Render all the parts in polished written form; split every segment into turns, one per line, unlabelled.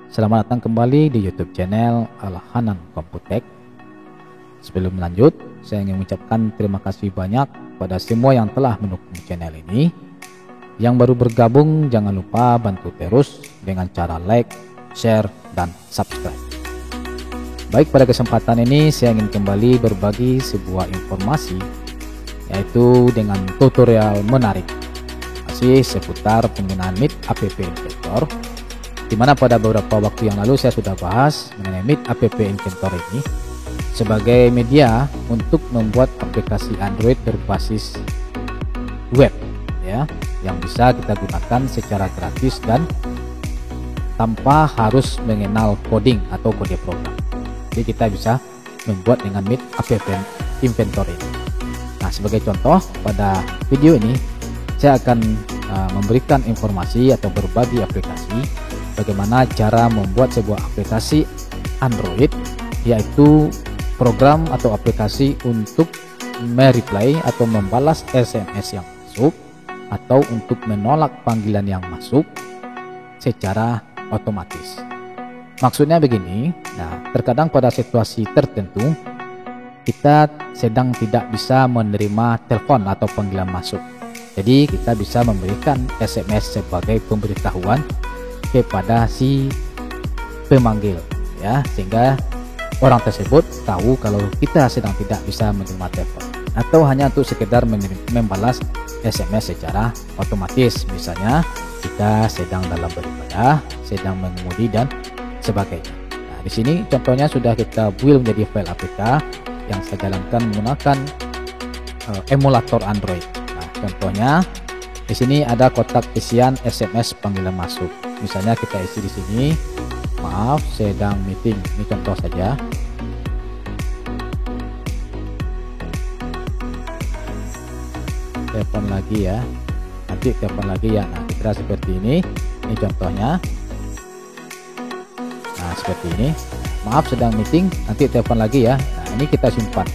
Selamat datang kembali di YouTube channel Al-Hanan Komputek. Sebelum lanjut, saya ingin mengucapkan terima kasih banyak pada semua yang telah mendukung channel ini. Yang baru bergabung, jangan lupa bantu terus dengan cara like, share, dan subscribe. Baik, pada kesempatan ini saya ingin kembali berbagi sebuah informasi, yaitu dengan tutorial menarik masih seputar penggunaan Meet App Inventor, di mana pada beberapa waktu yang lalu saya sudah bahas mengenai Meet App Inventor ini sebagai media untuk membuat aplikasi Android berbasis web, ya, yang bisa kita gunakan secara gratis dan tanpa harus mengenal coding atau kode program. Jadi kita bisa membuat dengan Meet App Inventor ini. Nah, sebagai contoh pada video ini saya akan memberikan informasi atau berbagi aplikasi bagaimana cara membuat sebuah aplikasi Android, yaitu program atau aplikasi untuk mereply atau membalas SMS yang masuk atau untuk menolak panggilan yang masuk secara otomatis. Maksudnya begini, nah terkadang pada situasi tertentu kita sedang tidak bisa menerima telepon atau panggilan masuk. Jadi kita bisa memberikan SMS sebagai pemberitahuan kepada si pemanggil, ya, sehingga orang tersebut tahu kalau kita sedang tidak bisa menerima telepon, atau hanya untuk sekedar membalas SMS secara otomatis. Misalnya kita sedang dalam beribadah, sedang mengemudi dan sebagainya. Nah, di sini contohnya sudah kita build menjadi file APK yang saya jalankan menggunakan emulator Android. Contohnya di sini ada kotak isian SMS panggilan masuk. Misalnya kita isi di sini, maaf sedang meeting. Ini contoh saja. Telepon lagi ya. Nanti telepon lagi ya. Nah, kira seperti ini. Ini contohnya. Nah, seperti ini. Maaf sedang meeting, nanti telepon lagi ya. Nah, ini kita simpan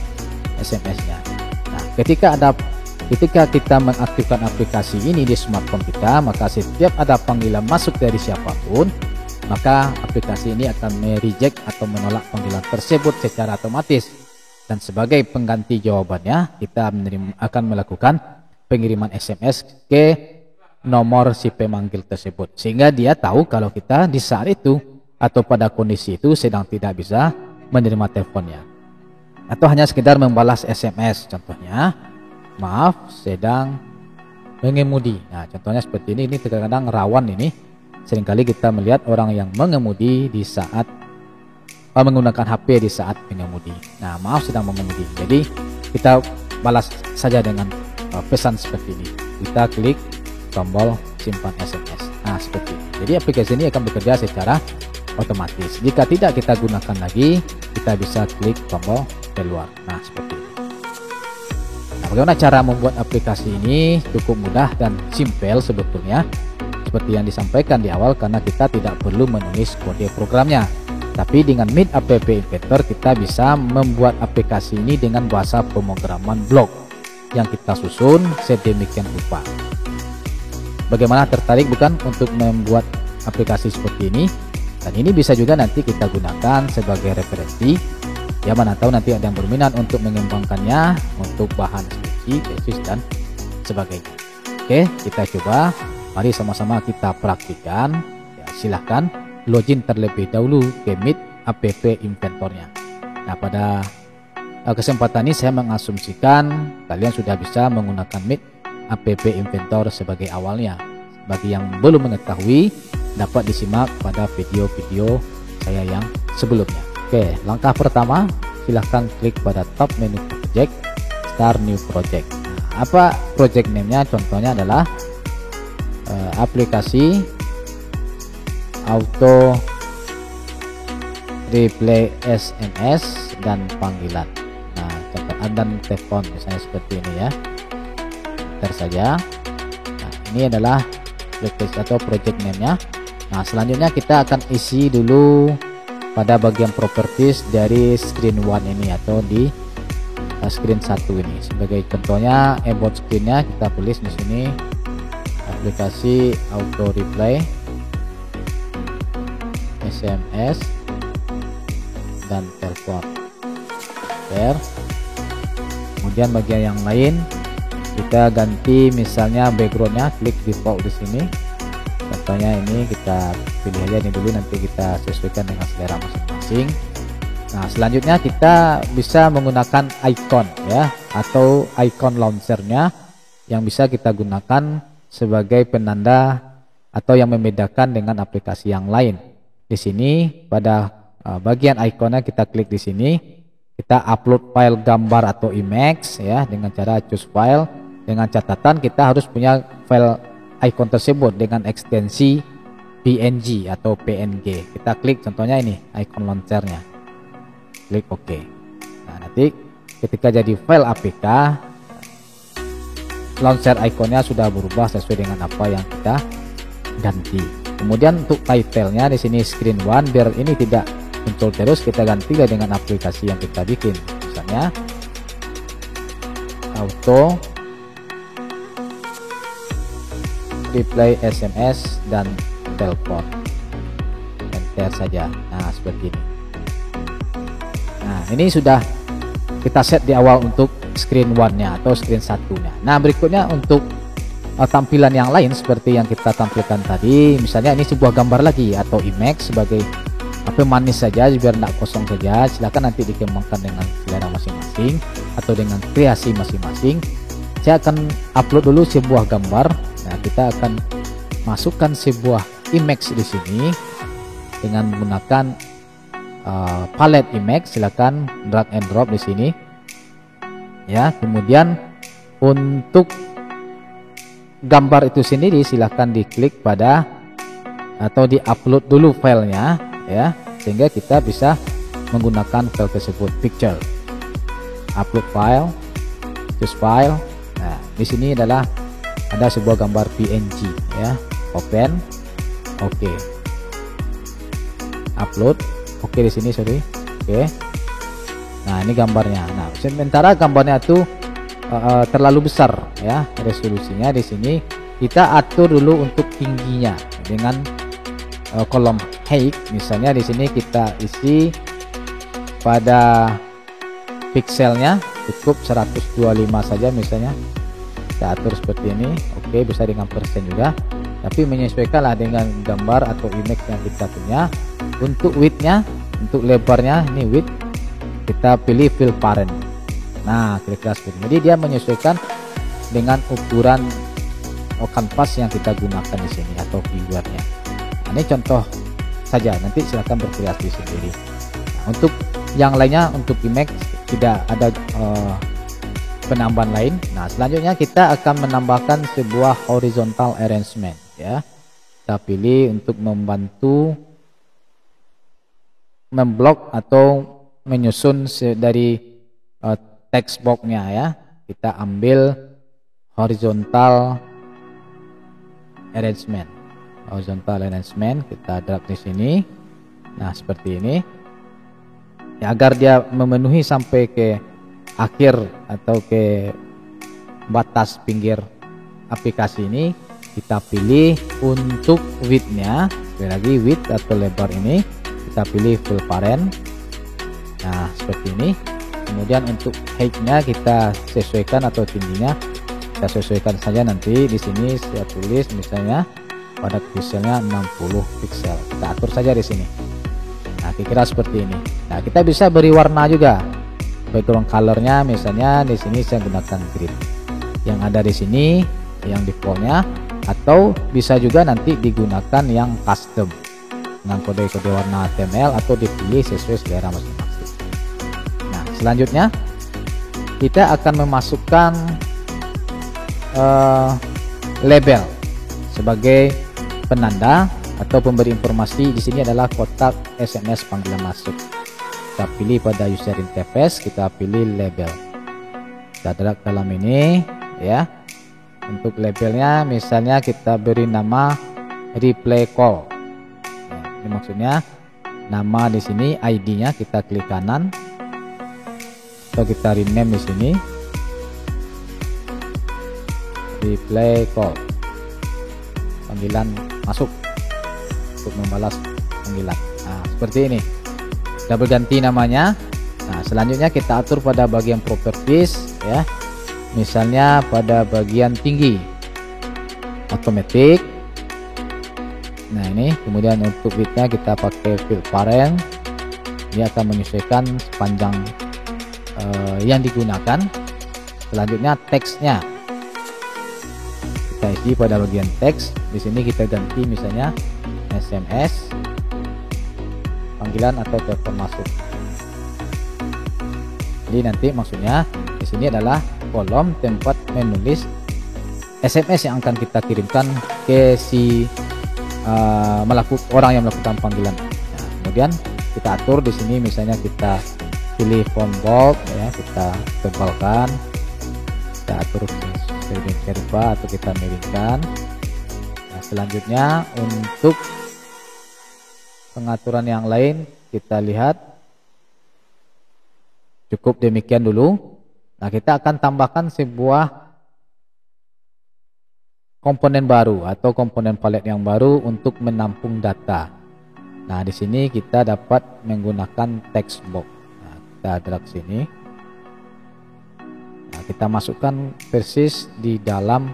SMS-nya. Nah, ketika kita mengaktifkan aplikasi ini di smartphone kita, maka setiap ada panggilan masuk dari siapapun, maka aplikasi ini akan mereject atau menolak panggilan tersebut secara otomatis. Dan sebagai pengganti jawabannya, kita akan melakukan pengiriman SMS ke nomor si pemanggil tersebut, sehingga dia tahu kalau kita di saat itu atau pada kondisi itu sedang tidak bisa menerima teleponnya, atau hanya sekedar membalas SMS. Contohnya, maaf sedang mengemudi. Nah, contohnya seperti ini terkadang rawan ini. Seringkali kita melihat orang yang mengemudi di saat menggunakan HP di saat mengemudi. Nah, maaf sedang mengemudi. Jadi kita balas saja dengan pesan seperti ini. Kita klik tombol simpan SMS. Nah, seperti ini. Jadi aplikasi ini akan bekerja secara otomatis. Jika tidak kita gunakan lagi, kita bisa klik tombol keluar. Nah, seperti ini. Bagaimana cara membuat aplikasi ini? Cukup mudah dan simpel sebetulnya, seperti yang disampaikan di awal, karena kita tidak perlu menulis kode programnya. Tapi dengan Meet App Inventor kita bisa membuat aplikasi ini dengan bahasa pemrograman blok yang kita susun sedemikian rupa. Bagaimana, tertarik bukan untuk membuat aplikasi seperti ini? Dan ini bisa juga nanti kita gunakan sebagai referensi. Ya, mana tahu nanti ada yang berminat untuk mengembangkannya untuk bahan skripsi, tesis, dan sebagainya. Oke, kita coba. Mari sama-sama kita praktikkan. Ya, silahkan login terlebih dahulu ke Meet App Inventornya. Nah, pada kesempatan ini saya mengasumsikan kalian sudah bisa menggunakan Meet App Inventor sebagai awalnya. Bagi yang belum mengetahui, dapat disimak pada video-video saya yang sebelumnya. Oke, langkah pertama, silahkan klik pada top menu project, start new project. Nah, apa project name-nya? Contohnya adalah aplikasi auto replay SMS dan panggilan. Nah, contoh dan telepon misalnya seperti ini ya. Enter saja. Nah, ini adalah aplikasi atau project name-nya. Nah, selanjutnya kita akan isi dulu pada bagian properties dari screen 1 ini atau di screen 1 ini. Sebagai contohnya about screen-nya kita tulis di sini aplikasi auto reply SMS dan telepon. Share. Kemudian bagian yang lain kita ganti, misalnya backgroundnya, klik default di sini. Contohnya ini kita pilih aja ini dulu, nanti kita sesuaikan dengan selera masing-masing. Nah, selanjutnya kita bisa menggunakan icon ya, atau icon launchernya yang bisa kita gunakan sebagai penanda atau yang membedakan dengan aplikasi yang lain. Di sini pada bagian ikonnya kita klik di sini, kita upload file gambar atau image ya dengan cara choose file, dengan catatan kita harus punya file icon tersebut dengan ekstensi PNG atau PNG. Kita klik contohnya ini icon launchernya, klik OK. Nah, nanti ketika jadi file APK, launcher ikonnya sudah berubah sesuai dengan apa yang kita ganti. Kemudian untuk title-nya di sini screen 1, biar ini tidak muncul terus, kita gantilah dengan aplikasi yang kita bikin. Misalnya auto reply SMS dan telepon, enter saja. Nah, seperti ini. Nah, ini sudah kita set di awal untuk screen 1-nya atau screen 1-nya. Nah, berikutnya untuk tampilan yang lain seperti yang kita tampilkan tadi, misalnya ini sebuah gambar lagi atau image sebagai pemanis saja biar tidak kosong saja. Silakan nanti dikembangkan dengan selera masing-masing atau dengan kreasi masing-masing. Saya akan upload dulu sebuah gambar. Nah, kita akan masukkan sebuah image di sini dengan menggunakan palette image. Silakan drag and drop di sini. Ya, kemudian untuk gambar itu sendiri silahkan diklik pada atau diupload dulu filenya ya, sehingga kita bisa menggunakan file tersebut. Picture, upload file, choose file. Nah, di sini adalah ada sebuah gambar PNG ya, open, oke, upload, oke di sini sorry, oke. Nah, ini gambarnya. Nah, sementara gambarnya itu terlalu besar ya resolusinya. Di sini kita atur dulu untuk tingginya dengan kolom height. Misalnya di sini kita isi pada pixelnya cukup 125 saja misalnya. Kita atur seperti ini. Oke, bisa dengan persen juga, tapi menyesuaikanlah dengan gambar atau image yang kita punya. Untuk widthnya, untuk lebarnya ini width, kita pilih fill parent. Nah, kira-kira seperti ini. Jadi dia menyesuaikan dengan ukuran kanvas yang kita gunakan di sini atau viewernya. Nah, ini contoh saja, nanti silakan berkreasi sendiri. Nah, untuk yang lainnya, untuk image tidak ada penambahan lain. Nah, selanjutnya kita akan menambahkan sebuah horizontal arrangement ya. Kita pilih untuk membantu memblok atau menyusun dari text box-nya ya. Kita ambil horizontal arrangement. Horizontal arrangement kita drag di sini. Nah, seperti ini. Ya, agar dia memenuhi sampai ke akhir atau ke batas pinggir aplikasi ini, kita pilih untuk width-nya. Sekali lagi width atau lebar ini kita pilih fill parent. Nah, seperti ini. Kemudian untuk height-nya kita sesuaikan atau tingginya kita sesuaikan saja. Nanti di sini saya tulis misalnya pada pixelnya 60 pixel. Kita atur saja di sini. Nah, kira-kira seperti ini. Nah, kita bisa beri warna juga. Background color-nya misalnya di sini saya gunakan green. Yang ada di sini yang default-nya, atau bisa juga nanti digunakan yang custom dengan kode-kode warna HTML atau dipilih sesuai selera masing-masing. Nah, selanjutnya kita akan memasukkan label sebagai penanda atau pemberi informasi. Di sini adalah kotak SMS panggilan masuk. Kita pilih pada user interface, kita pilih label. Kita drag dalam ini ya. Untuk labelnya misalnya kita beri nama replay call. Nah, ini maksudnya nama di sini, ID-nya kita klik kanan atau kita rename di sini replay call, panggilan masuk untuk membalas panggilan. Nah, Nah, seperti ini sudah berganti namanya. Nah, selanjutnya kita atur pada bagian properties ya, misalnya pada bagian tinggi automatic. Nah, ini kemudian untuk widthnya kita pakai fill parent, dia akan menyesuaikan sepanjang yang digunakan. Selanjutnya teksnya kita isi pada bagian teks. Di sini kita ganti misalnya SMS, panggilan atau telepon masuk. Jadi nanti maksudnya di sini adalah kolom tempat menulis SMS yang akan kita kirimkan ke si orang yang melakukan panggilan. Nah, kemudian kita atur di sini misalnya kita pilih font bold ya, kita tebalkan, kita atur sedemikian rupa atau kita miringkan. Nah, selanjutnya untuk pengaturan yang lain kita lihat cukup demikian dulu. Nah, kita akan tambahkan sebuah komponen baru atau komponen palet yang baru untuk menampung data. Nah, di sini kita dapat menggunakan text box. Nah, kita drag sini. Nah, kita masukkan persis di dalam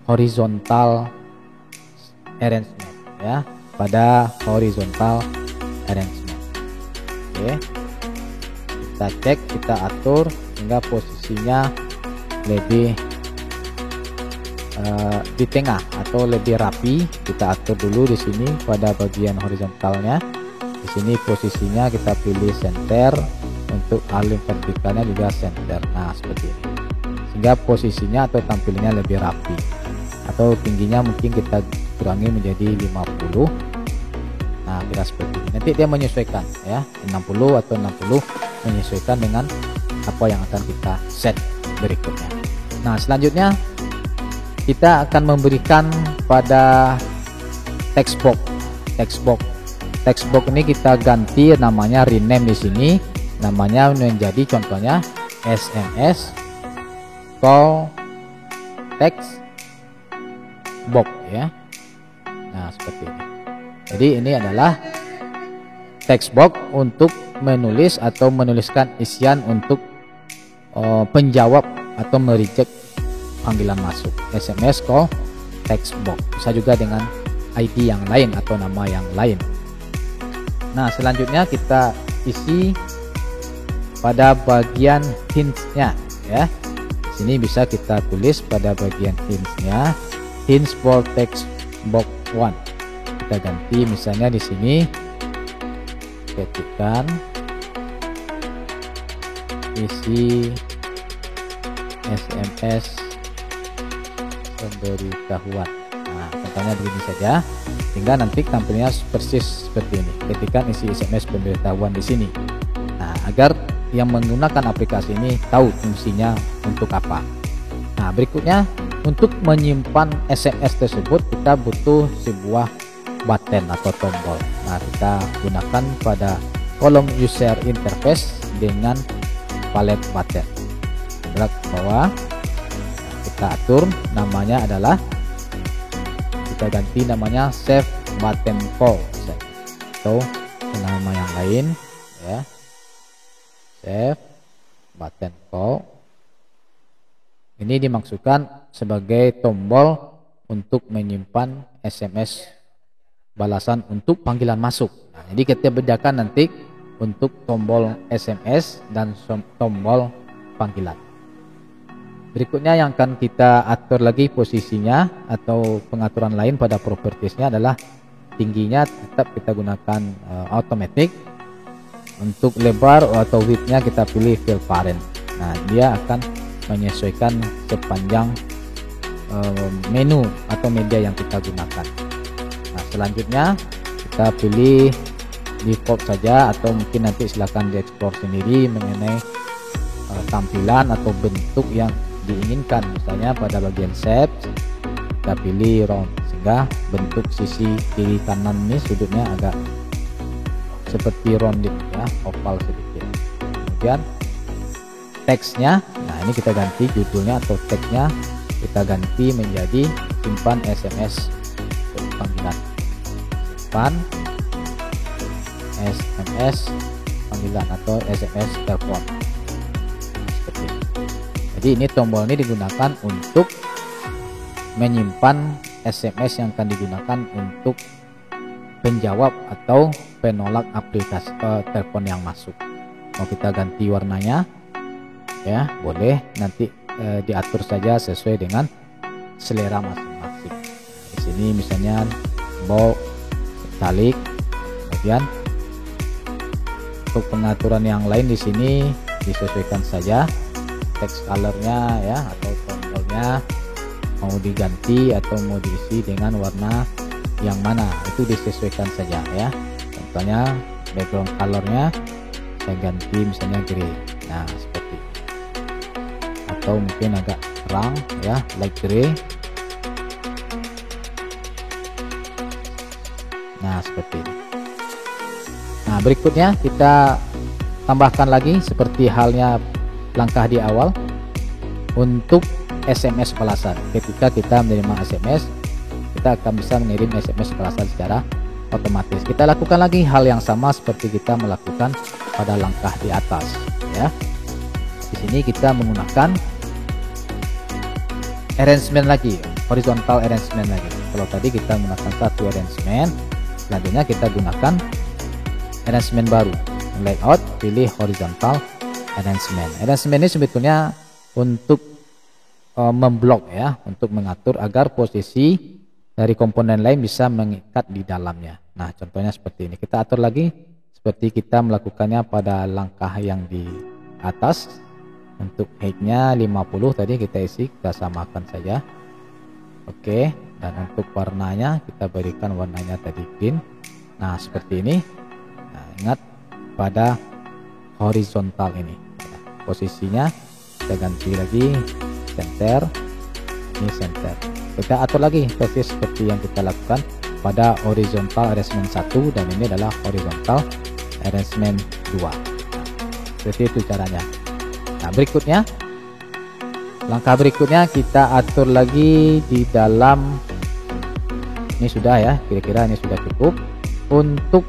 horizontal arrangement ya, pada horizontal arrangement. Oke. Kita cek, kita atur sehingga posisinya lebih di tengah atau lebih rapi. Kita atur dulu di sini pada bagian horizontalnya. Di sini posisinya kita pilih center, untuk alim vertikalnya juga center. Nah, seperti ini. Sehingga posisinya atau tampilannya lebih rapi. Atau tingginya mungkin kita kurangi menjadi 50. Nah, kira seperti ini. Nanti dia menyesuaikan ya, 60 atau 60 menyesuaikan dengan apa yang akan kita set berikutnya. Nah, selanjutnya kita akan memberikan pada text box. Text box ini kita ganti namanya, rename di sini. Namanya menjadi contohnya SMS call text box ya. Nah, seperti ini. Jadi ini adalah text box untuk menulis atau menuliskan isian untuk penjawab atau mereject panggilan masuk, SMS call text box. Bisa juga dengan ID yang lain atau nama yang lain. Nah, selanjutnya kita isi pada bagian hints-nya ya. Di sini bisa kita tulis pada bagian hints-nya, hints for text box 1. Kita ganti misalnya di sini ketikkan isi SMS pemberitahuan. Nah, contohnya begini saja, sehingga nanti tampilnya persis seperti ini. Ketikkan isi SMS pemberitahuan di sini. Nah, agar yang menggunakan aplikasi ini tahu fungsinya untuk apa. Nah, berikutnya untuk menyimpan SMS tersebut kita butuh sebuah button atau tombol. Nah, kita gunakan pada kolom user interface dengan palet button. Drag ke bawah, kita atur namanya adalah, kita ganti namanya save button call atau nama yang lain ya, save button call. Ini dimaksudkan sebagai tombol untuk menyimpan SMS balasan untuk panggilan masuk. Nah, jadi kita bedakan nanti untuk tombol SMS dan tombol panggilan. Berikutnya yang akan kita atur lagi posisinya atau pengaturan lain pada propertiesnya adalah tingginya tetap kita gunakan automatic. Untuk lebar atau widthnya kita pilih fill parent. Nah, dia akan menyesuaikan sepanjang menu atau media yang kita gunakan. Nah, selanjutnya kita pilih default saja, atau mungkin nanti silakan dieksplor sendiri mengenai tampilan atau bentuk yang diinginkan. Misalnya pada bagian shape kita pilih round, sehingga bentuk sisi kiri kanan ini sudutnya agak seperti rounded ya, oval sedikit. Kemudian teksnya, nah ini kita ganti judulnya atau teksnya kita ganti menjadi simpan SMS panggilan. Simpan SMS panggilan atau SMS telepon. Seperti ini. Jadi ini tombol ini digunakan untuk menyimpan SMS yang akan digunakan untuk penjawab atau penolak aplikasi telepon yang masuk. Mau kita ganti warnanya, ya boleh, nanti diatur saja sesuai dengan selera masing-masing. Di sini misalnya bold, italic, kemudian untuk pengaturan yang lain di sini disesuaikan saja text colornya ya, atau tombolnya mau diganti atau mau diisi dengan warna yang mana, itu disesuaikan saja ya. Contohnya background colornya saya ganti misalnya grey, nah seperti ini. Atau mungkin agak terang ya, light gray. Nah seperti ini. Nah berikutnya kita tambahkan lagi seperti halnya langkah di awal untuk SMS balasan. Ketika kita menerima SMS, kita akan bisa mengirim SMS balasan secara otomatis. Kita lakukan lagi hal yang sama seperti kita melakukan pada langkah di atas ya. Di sini kita menggunakan arrangement lagi, horizontal arrangement lagi. Kalau tadi kita menggunakan satu arrangement, selanjutnya kita gunakan arrangement baru, layout, pilih horizontal arrangement. Arrangement ini sebetulnya untuk memblok ya, untuk mengatur agar posisi dari komponen lain bisa mengikat di dalamnya. Nah contohnya seperti ini, kita atur lagi seperti kita melakukannya pada langkah yang di atas. Untuk height-nya 50 tadi kita isi, kita samakan saja. Oke, dan untuk warnanya kita berikan warnanya tadi green. Nah seperti ini. Nah, ingat pada horizontal ini ya, posisinya kita ganti lagi center, ini center. Kita atur lagi persis seperti yang kita lakukan pada horizontal arrangement 1, dan ini adalah horizontal arrangement 2. Nah, seperti itu caranya. Nah berikutnya, langkah berikutnya kita atur lagi di dalam, ini sudah ya, kira-kira ini sudah cukup untuk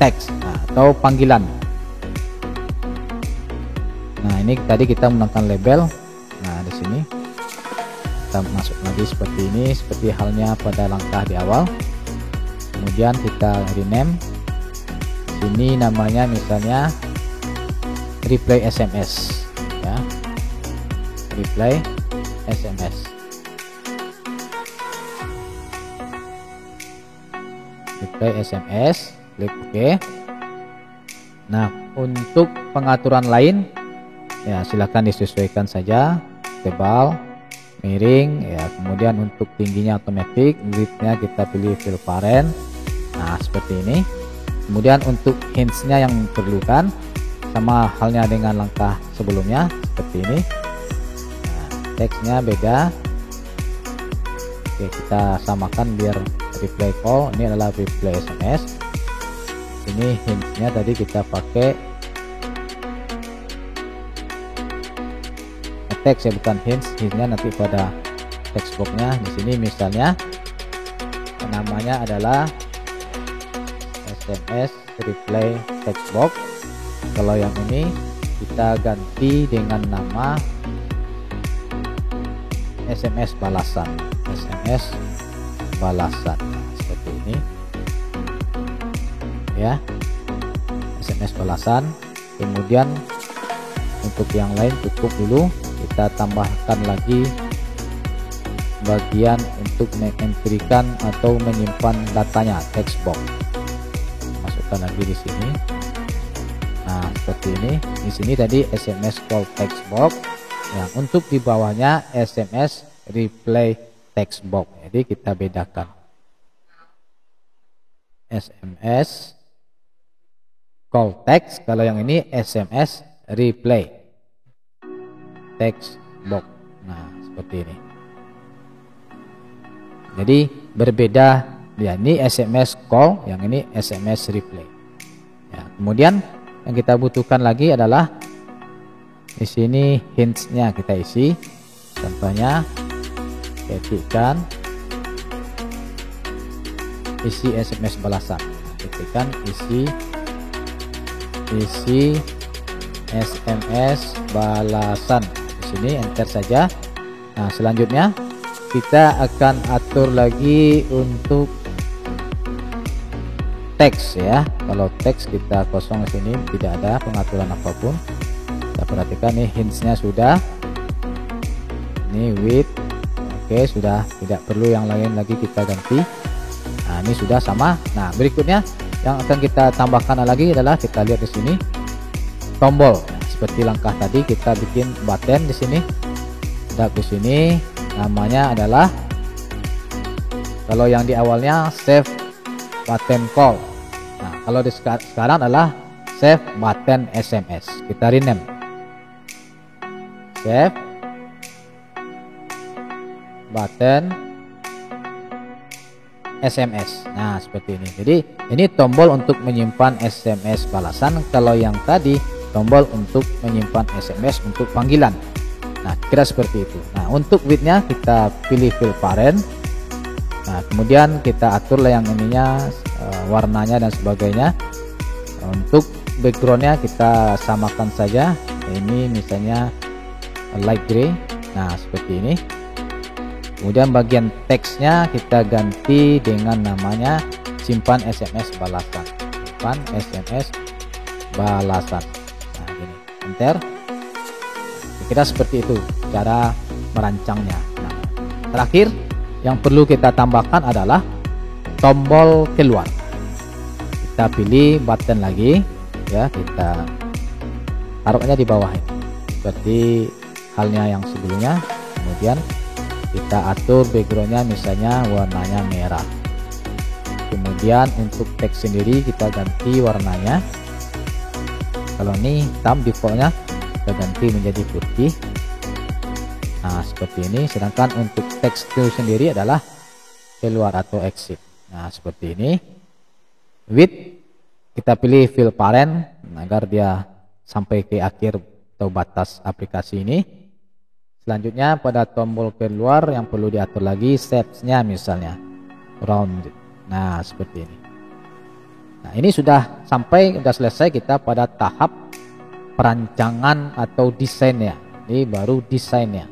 teks atau panggilan. Nah ini tadi kita menggunakan label. Nah di sini kita masuk lagi seperti ini, seperti halnya pada langkah di awal. Kemudian kita rename. Ini namanya misalnya reply SMS ya, reply SMS. Reply SMS, klik OK. Nah untuk pengaturan lain ya silakan disesuaikan saja, tebal, miring ya, kemudian untuk tingginya otomatis, gridnya kita pilih fill parent. Nah seperti ini. Kemudian untuk hints-nya yang diperlukan sama halnya dengan langkah sebelumnya seperti ini. Nah, teksnya beda. Oke, kita samakan biar reply call ini adalah reply SMS. Ini hints-nya tadi kita pakai teks ya, bukan hints. Hints-nya nanti pada text box-nya. Di sini misalnya namanya adalah SMS reply text box. Kalau yang ini kita ganti dengan nama SMS balasan, SMS balasan seperti ini ya, SMS balasan. Kemudian untuk yang lain cukup dulu, kita tambahkan lagi bagian untuk mengentrikan atau menyimpan datanya, text box. Masukkan lagi di sini. Nah seperti ini. Di sini tadi SMS call text box, yang untuk di bawahnya SMS reply text box. Jadi kita bedakan SMS call text, kalau yang ini SMS reply text box. Nah seperti ini. Jadi berbeda ya, ini SMS call, yang ini SMS reply ya. Kemudian yang kita butuhkan lagi adalah di sini hints-nya kita isi. Contohnya ketikkan isi SMS balasan. perhatikan isi SMS balasan. Di sini enter saja. Nah, selanjutnya kita akan atur lagi untuk teks ya. Kalau teks kita kosong di sini, tidak ada pengaturan apapun. Kita perhatikan nih, hintsnya sudah. Ini width, oke, sudah, tidak perlu yang lain lagi kita ganti. Nah, ini sudah sama. Nah, berikutnya yang akan kita tambahkan lagi adalah kita lihat di sini tombol. Seperti langkah tadi kita bikin button di sini. Di sini namanya adalah, kalau yang di awalnya save button call. Nah, kalau di sekarang adalah save button SMS. Kita rename save button SMS. Nah, seperti ini. Jadi ini tombol untuk menyimpan SMS balasan. Kalau yang tadi tombol untuk menyimpan SMS untuk panggilan. Nah, kira seperti itu. Nah, untuk widthnya kita pilih fill parent. Nah, kemudian kita atur yang ininya, warnanya dan sebagainya. Untuk backgroundnya kita samakan saja. Ini misalnya light gray. Nah, seperti ini. Kemudian bagian teksnya kita ganti dengan namanya simpan SMS balasan. Simpan SMS balasan. Nah, gini. Enter. Kira seperti itu cara merancangnya. Nah, terakhir yang perlu kita tambahkan adalah tombol keluar. Kita pilih button lagi ya, kita taruhnya di bawah ini seperti halnya yang sebelumnya. Kemudian kita atur backgroundnya misalnya warnanya merah. Kemudian untuk teks sendiri kita ganti warnanya. Kalau ini hitam defaultnya, kita ganti menjadi putih. Nah, seperti ini. Sedangkan untuk teks itu sendiri adalah keluar atau exit. Nah, seperti ini. Width kita pilih fill parent agar dia sampai ke akhir atau batas aplikasi ini. Selanjutnya pada tombol keluar yang perlu diatur lagi shapes-nya misalnya round. Nah, seperti ini. Nah, ini sudah selesai kita pada tahap perancangan atau desainnya. Ini baru desainnya.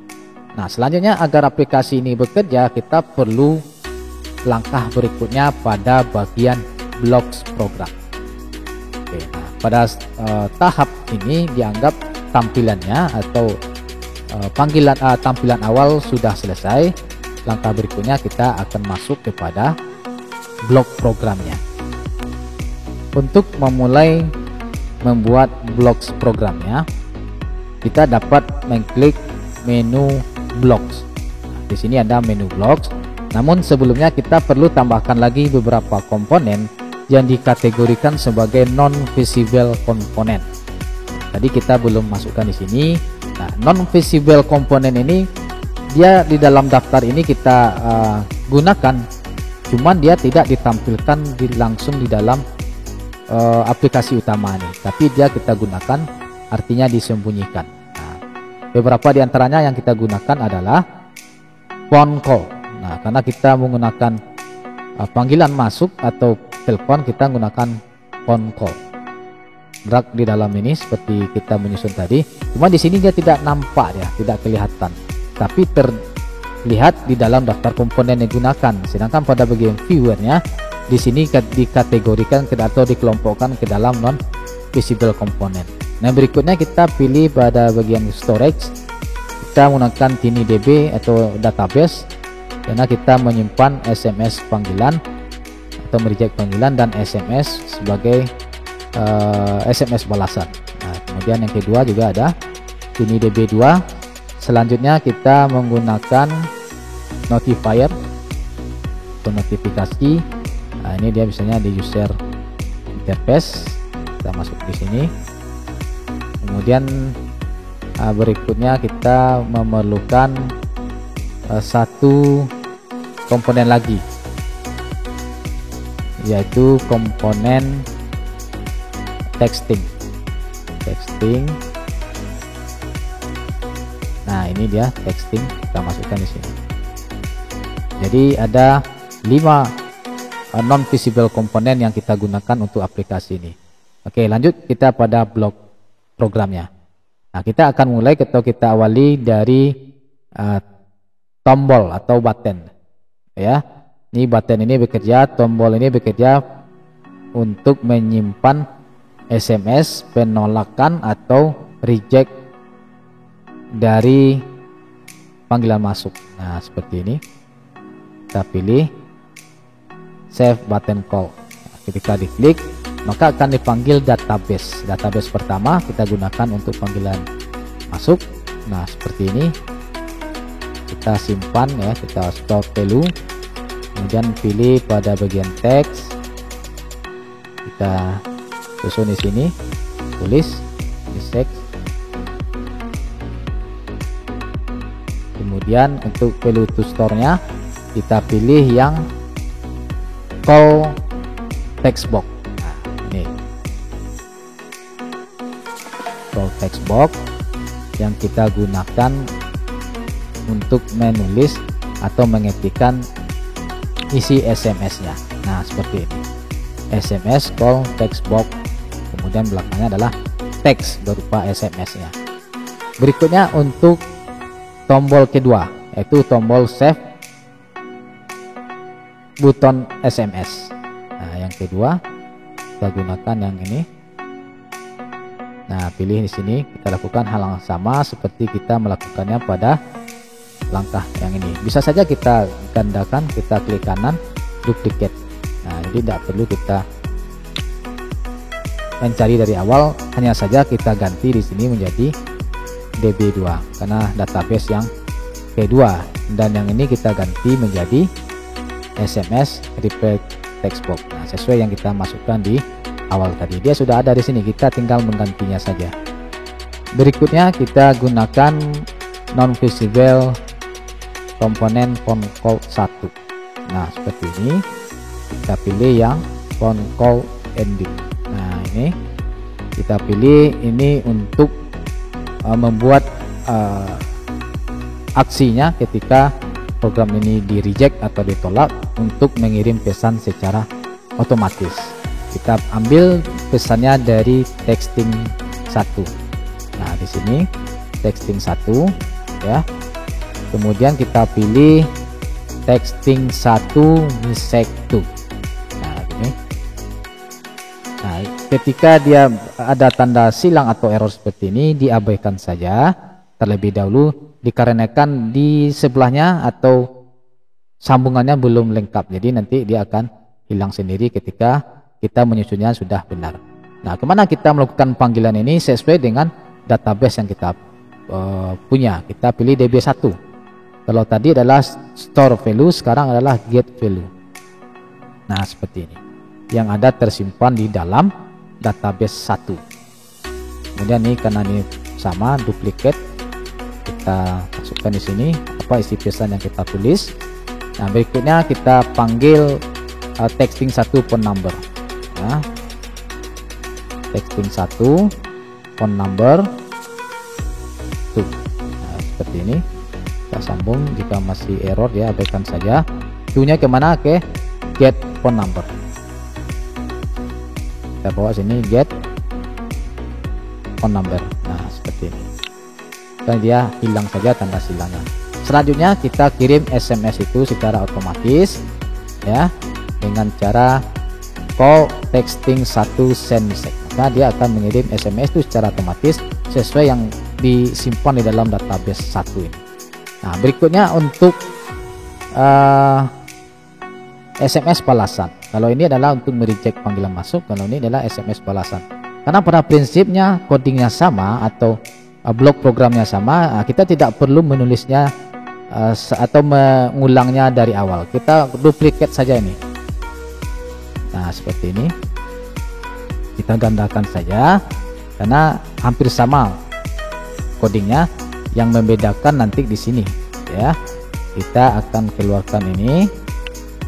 Nah, selanjutnya agar aplikasi ini bekerja, kita perlu langkah berikutnya pada bagian blocks program. Oke, nah, pada tahap ini dianggap tampilannya atau tampilan awal sudah selesai. Langkah berikutnya kita akan masuk kepada blok programnya. Untuk memulai membuat blocks programnya, kita dapat mengklik menu blocks. Nah, di sini ada menu blocks. Namun sebelumnya kita perlu tambahkan lagi beberapa komponen yang dikategorikan sebagai non visible komponen. Tadi kita belum masukkan di sini. Nah, non visible komponen ini dia di dalam daftar ini kita gunakan, cuman dia tidak ditampilkan langsung di dalam aplikasi utama ini, tapi dia kita gunakan artinya disembunyikan. Nah, beberapa diantaranya yang kita gunakan adalah phone call. Nah, karena kita menggunakan panggilan masuk atau telepon, kita gunakan phone call. Drag di dalam ini seperti kita menyusun tadi. Cuma di sini dia tidak nampak ya, tidak kelihatan, tapi terlihat di dalam daftar komponen yang digunakan. Sedangkan pada bagian viewernya di sini dikategorikan atau dikelompokkan ke dalam non visible komponen. Nah, berikutnya kita pilih pada bagian storage. Kita menggunakan TinyDB atau database karena kita menyimpan SMS panggilan atau mereject panggilan dan SMS sebagai SMS balasan. Nah, kemudian yang kedua juga ada TinyDB2. Selanjutnya kita menggunakan notifier atau notifikasi. Nah, ini dia misalnya di user interface, kita masuk di sini. Kemudian berikutnya kita memerlukan satu komponen lagi, yaitu komponen texting. Nah, ini dia texting, kita masukkan di sini. Jadi ada 5 non visible komponen yang kita gunakan untuk aplikasi ini. Oke, lanjut kita pada blok programnya. Nah, kita akan mulai atau kita awali dari tombol atau button. Ya, ini button ini bekerja, tombol ini bekerja untuk menyimpan SMS penolakan atau reject dari panggilan masuk. Nah, seperti ini. Kita pilih save button call. Nah, ketika diklik, maka akan dipanggil database. Database pertama kita gunakan untuk panggilan masuk. Nah, seperti ini. Kita simpan ya, kita store value. Kemudian pilih pada bagian teks. Kita susun di sini, tulis text. Kemudian untuk value to store-nya kita pilih yang call text box. Nah, ini call text box yang kita gunakan untuk menulis atau mengetikkan isi SMS-nya. Nah, seperti ini. SMS call text box. Kemudian belakangnya adalah teks berupa SMS-nya. Berikutnya untuk tombol kedua, yaitu tombol save button SMS. Nah, yang kedua kita gunakan yang ini. Nah, pilih di sini, kita lakukan hal yang sama seperti kita melakukannya pada langkah yang ini. Bisa saja kita gandakan, kita klik kanan, duplicate. Nah, jadi tidak perlu kita mencari dari awal, hanya saja kita ganti di sini menjadi DB2 karena database yang kedua, dan yang ini kita ganti menjadi SMS repeat text box. Nah, sesuai yang kita masukkan di awal tadi. Dia sudah ada di sini, kita tinggal menggantinya saja. Berikutnya kita gunakan non visible komponen phone call 1. Nah, seperti ini. Kita pilih yang phone call ending. Nah, ini kita pilih ini untuk membuat aksinya ketika program ini di reject atau ditolak untuk mengirim pesan secara otomatis. Kita ambil pesannya dari texting 1. Nah, di sini texting 1 ya. Kemudian kita pilih texting 1 message 2. Nah, ini. Nah, ketika dia ada tanda silang atau error seperti ini, diabaikan saja terlebih dahulu dikarenakan di sebelahnya atau sambungannya belum lengkap. Jadi nanti dia akan hilang sendiri ketika kita menyusunnya sudah benar. Nah, kemana kita melakukan panggilan ini sesuai dengan database yang kita punya. Kita pilih DB1. Kalau tadi adalah store value, sekarang adalah get value. Nah, seperti ini. Yang ada tersimpan di dalam database 1. Kemudian ini karena ini sama, duplicate. Kita masukkan di sini apa isi pesan yang kita tulis. Nah, berikutnya kita panggil texting 1 phone number. Nah, texting 1 phone number 2. Nah, seperti ini. Kita sambung, jika masih error ya abaikan saja. Q-nya kemana? Ke get phone number. Kita bawa sini get phone number. Nah, seperti ini. Dan dia hilang saja tanda silangnya. Selanjutnya kita kirim SMS itu secara otomatis ya, dengan cara call texting 1 send message. Maka dia akan mengirim SMS itu secara otomatis sesuai yang disimpan di dalam database 1 ini. Nah, berikutnya untuk SMS balasan. Kalau ini adalah untuk mereject panggilan masuk, kalau ini adalah SMS balasan. Karena pada prinsipnya codingnya sama atau blok programnya sama, kita tidak perlu menulisnya atau mengulangnya dari awal. Kita duplicate saja ini. Nah, seperti ini. Kita gandakan saja karena hampir sama codingnya. Yang membedakan nanti di sini ya. Kita akan keluarkan ini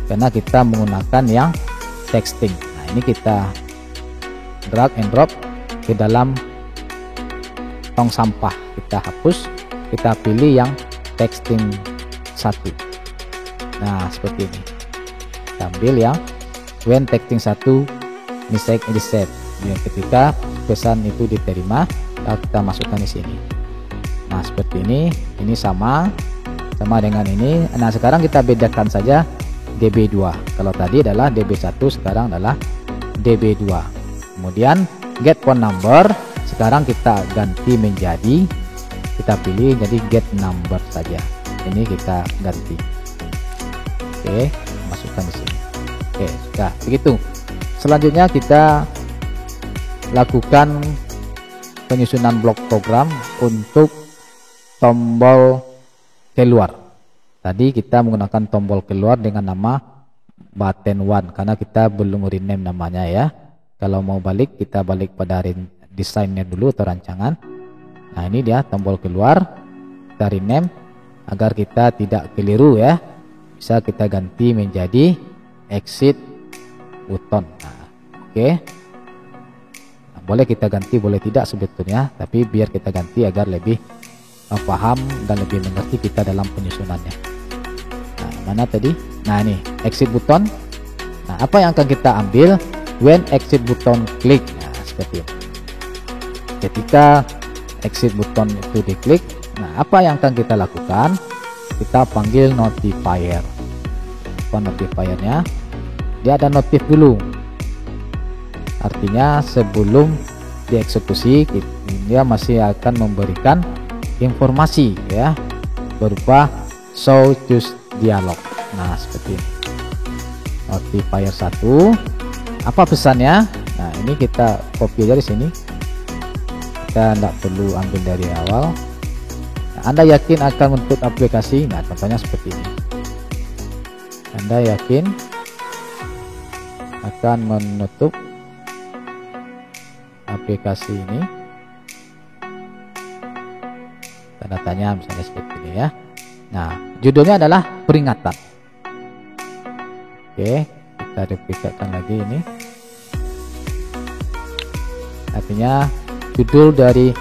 karena kita menggunakan yang texting. Nah, ini kita drag and drop ke dalam tong sampah. Kita hapus, kita pilih yang texting 1. Nah, seperti ini. Kita ambil yang when texting 1 message is sent. Ketika pesan itu diterima, kita masukkan di sini. Nah, seperti ini sama dengan ini. Nah, sekarang kita bedakan saja DB2. Kalau tadi adalah DB1, sekarang adalah DB2. Kemudian get phone number, sekarang kita ganti menjadi, kita pilih jadi get number saja. Ini kita ganti. Oke, masukkan di sini. Oke, sudah begitu. Selanjutnya kita lakukan penyusunan blok program untuk tombol keluar. Tadi kita menggunakan tombol keluar dengan nama button 1 karena kita belum rename namanya ya. Kalau mau balik, kita balik pada desainnya dulu atau rancangan. Nah, ini dia tombol keluar. Kita rename agar kita tidak keliru ya. Bisa kita ganti menjadi exit button. Nah, oke. Nah, boleh kita ganti, boleh tidak sebetulnya, tapi biar kita ganti agar lebih paham dan lebih mengerti kita dalam penyusunannya. Nah, mana tadi? Nah, ini exit button. Nah, apa yang akan kita ambil when exit button klik? Nah, seperti ini. Ketika exit button itu diklik, nah apa yang akan kita lakukan? Kita panggil notifier. Apa notifiernya? Dia ada notif dulu. Artinya sebelum dieksekusi, dia masih akan memberikan informasi ya, berupa show choose dialog. Nah, seperti ini. Notifier 1. Apa pesannya? Nah, ini kita copy aja di sini. Kita tidak perlu ambil dari awal. Nah, Anda yakin akan menutup aplikasi? Nah, contohnya seperti ini. Anda yakin akan menutup aplikasi ini? Tanda tanya misalnya seperti ini ya. Nah, judulnya adalah peringatan. Oke, kita duplikatkan lagi ini. Artinya judul dari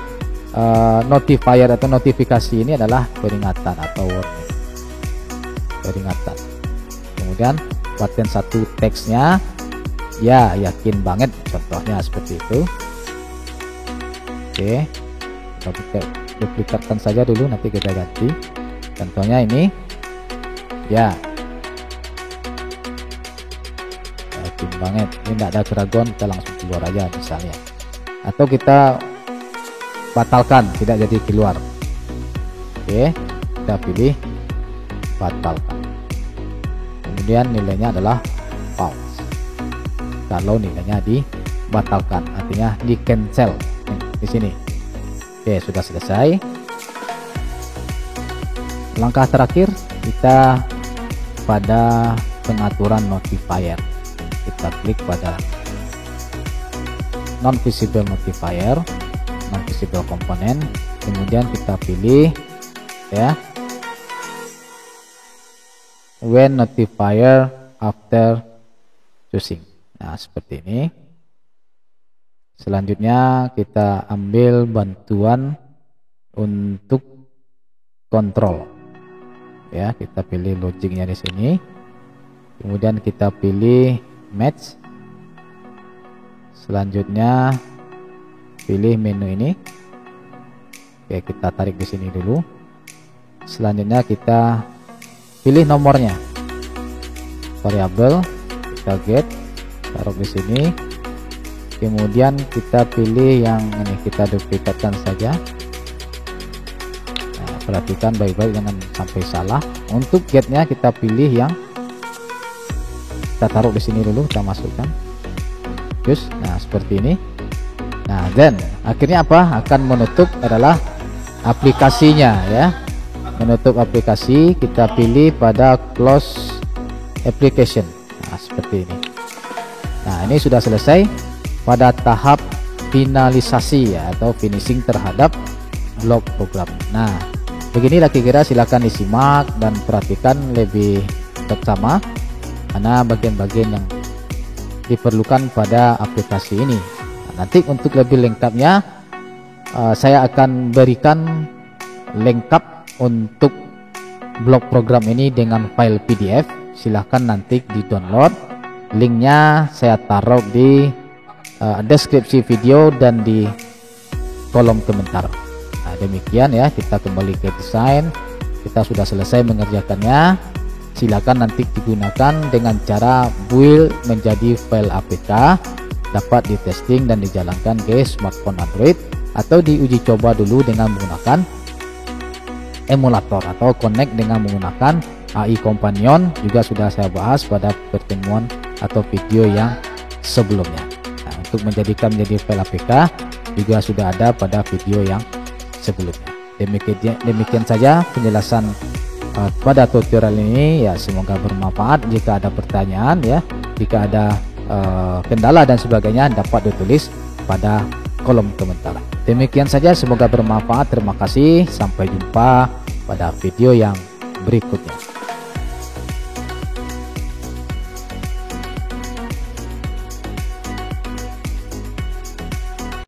notifier atau notifikasi ini adalah peringatan atau warning. Peringatan. Kemudian button 1 teksnya ya yakin banget, contohnya seperti itu. Oke, kita duplikatkan saja dulu, nanti kita ganti. Contohnya ini ya yakin banget, ini tidak ada keraguan, kita langsung keluar aja misalnya. Atau kita batalkan, tidak jadi keluar. Oke, kita pilih batalkan. Kemudian nilainya adalah false kalau nilainya dibatalkan, artinya di cancel di sini. Oke, sudah selesai. Langkah terakhir kita pada pengaturan notifier. Kita klik pada non visible notifier, non visible component, kemudian kita pilih ya when notifier after choosing. Nah, seperti ini. Selanjutnya kita ambil bantuan untuk kontrol ya, kita pilih logiknya di sini, kemudian kita pilih match. Selanjutnya pilih menu ini. Oke, kita tarik di sini dulu. Selanjutnya kita pilih nomornya, variabel, kita get, taruh di sini. Kemudian kita pilih yang ini, kita duplikatkan saja. Nah, perhatikan baik-baik jangan sampai salah. Untuk getnya kita pilih yang kita taruh di sini dulu, kita masukkan. Terus, nah seperti ini. Nah, then akhirnya apa? Akan menutup adalah aplikasinya ya. Menutup aplikasi, kita pilih pada close application. Nah, seperti ini. Nah, ini sudah selesai pada tahap finalisasi ya, atau finishing terhadap blok program. Nah, beginilah kira-kira, silakan disimak dan perhatikan lebih seksama mana bagian-bagian yang diperlukan pada aplikasi ini. Nah, nanti untuk lebih lengkapnya saya akan berikan lengkap untuk blok program ini dengan file PDF. Silahkan nanti di download linknya saya taruh di deskripsi video dan di kolom komentar. Nah, demikian ya, kita kembali ke desain. Kita sudah selesai mengerjakannya. Silakan nanti digunakan dengan cara build menjadi file APK, dapat ditesting dan dijalankan ke smartphone Android, atau diuji coba dulu dengan menggunakan emulator atau connect dengan menggunakan AI Companion. Juga sudah saya bahas pada pertemuan atau video yang sebelumnya. Nah, untuk menjadikan menjadi file APK juga sudah ada pada video yang sebelumnya. Demikian saja penjelasan pada tutorial ini ya, semoga bermanfaat. Jika ada pertanyaan ya, jika ada kendala dan sebagainya, dapat ditulis pada kolom komentar. Demikian saja, semoga bermanfaat. Terima kasih, sampai jumpa pada video yang berikutnya.